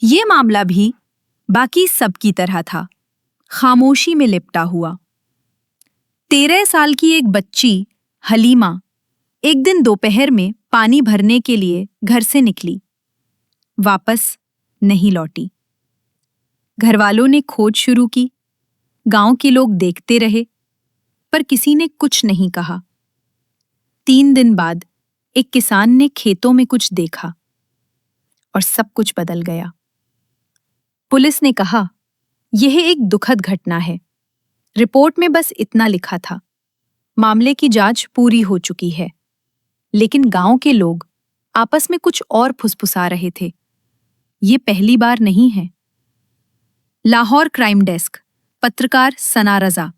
ये मामला भी बाकी सब की तरह था, खामोशी में लिपटा हुआ। 13 साल की एक बच्ची हलीमा एक दिन दोपहर में पानी भरने के लिए घर से निकली, वापस नहीं लौटी। घरवालों ने खोज शुरू की, गांव के लोग देखते रहे, पर किसी ने कुछ नहीं कहा। 3 दिन बाद एक किसान ने खेतों में कुछ देखा और सब कुछ बदल गया। पुलिस ने कहा, यह एक दुखद घटना है। रिपोर्ट में बस इतना लिखा था, मामले की जांच पूरी हो चुकी है। लेकिन गांव के लोग आपस में कुछ और फुसफुसा रहे थे। ये पहली बार नहीं है। लाहौर क्राइम डेस्क, पत्रकार सना रजा।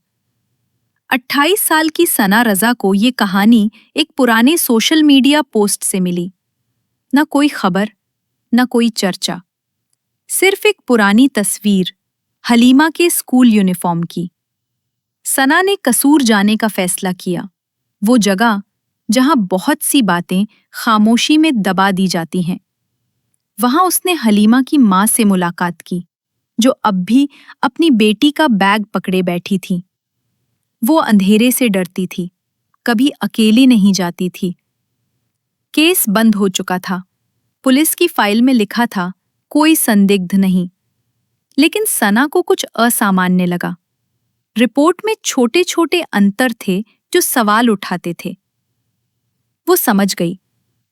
28 साल की सना रजा को ये कहानी एक पुराने सोशल मीडिया पोस्ट से मिली। न कोई खबर, न कोई चर्चा, सिर्फ एक पुरानी तस्वीर हलीमा के स्कूल यूनिफॉर्म की। सना ने कसूर जाने का फैसला किया, वो जगह जहां बहुत सी बातें खामोशी में दबा दी जाती हैं। वहां उसने हलीमा की मां से मुलाकात की, जो अब भी अपनी बेटी का बैग पकड़े बैठी थी। वो अंधेरे से डरती थी, कभी अकेली नहीं जाती थी। केस बंद हो चुका था, पुलिस की फाइल में लिखा था कोई संदिग्ध नहीं। लेकिन सना को कुछ असामान्य लगा। रिपोर्ट में छोटे छोटे अंतर थे जो सवाल उठाते थे। वो समझ गई,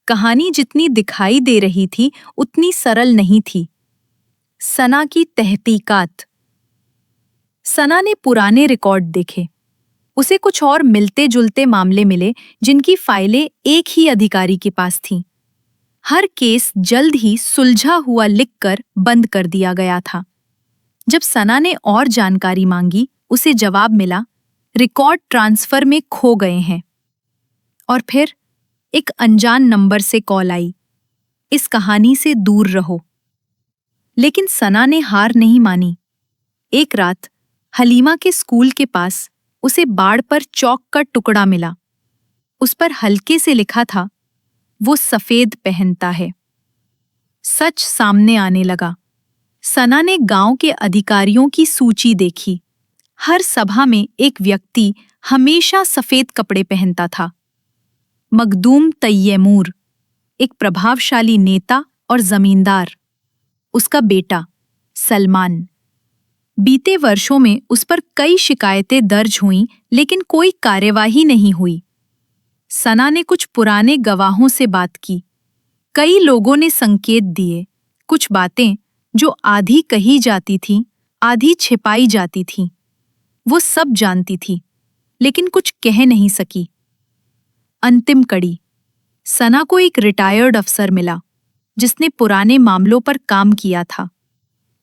कहानी जितनी दिखाई दे रही थी उतनी सरल नहीं थी। सना की तहकीकात। सना ने पुराने रिकॉर्ड देखे। उसे कुछ और मिलते जुलते मामले मिले जिनकी फाइलें एक ही अधिकारी के पास थीं। हर केस जल्द ही सुलझा हुआ लिखकर बंद कर दिया गया था। जब सना ने और जानकारी मांगी, उसे जवाब मिला, रिकॉर्ड ट्रांसफर में खो गए हैं। और फिर एक अनजान नंबर से कॉल आई, इस कहानी से दूर रहो। लेकिन सना ने हार नहीं मानी। एक रात हलीमा के स्कूल के पास उसे बाड़ पर चौक का टुकड़ा मिला। उस पर हल्के से लिखा था, वो सफेद पहनता है। सच सामने आने लगा। सना ने गांव के अधिकारियों की सूची देखी। हर सभा में एक व्यक्ति हमेशा सफेद कपड़े पहनता था, मखदूम तैयमूर, एक प्रभावशाली नेता और जमींदार। उसका बेटा सलमान। बीते वर्षों में उस पर कई शिकायतें दर्ज हुईं, लेकिन कोई कार्यवाही नहीं हुई। सना ने कुछ पुराने गवाहों से बात की। कई लोगों ने संकेत दिए, कुछ बातें जो आधी कही जाती थीं, आधी छिपाई जाती थीं। वो सब जानती थी, लेकिन कुछ कह नहीं सकी। अंतिम कड़ी, सना को एक रिटायर्ड अफसर मिला, जिसने पुराने मामलों पर काम किया था।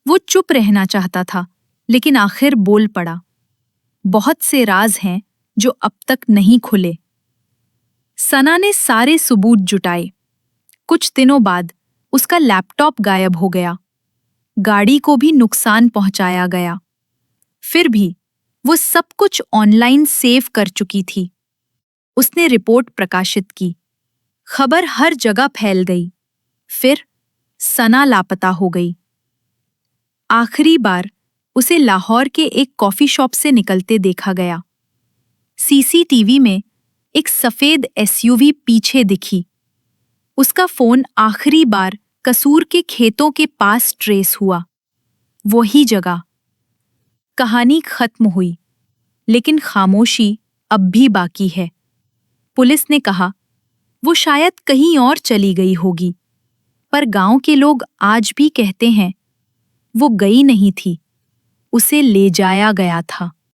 वो चुप रहना चाहता था, लेकिन आखिर बोल पड़ा, बहुत से राज हैं जो अब तक नहीं खुले। सना ने सारे सबूत जुटाए। कुछ दिनों बाद उसका लैपटॉप गायब हो गया। गाड़ी को भी नुकसान पहुंचाया गया। फिर भी वो सब कुछ ऑनलाइन सेव कर चुकी थी। उसने रिपोर्ट प्रकाशित की। खबर हर जगह फैल गई। फिर सना लापता हो गई। आखिरी बार उसे लाहौर के एक कॉफी शॉप से निकलते देखा गया। सीसीटीवी में एक सफेद एसयूवी पीछे दिखी। उसका फोन आखिरी बार कसूर के खेतों के पास ट्रेस हुआ। वही जगह। कहानी खत्म हुई, लेकिन खामोशी अब भी बाकी है। पुलिस ने कहा, वो शायद कहीं और चली गई होगी, पर गांव के लोग आज भी कहते हैं, वो गई नहीं थी, उसे ले जाया गया था।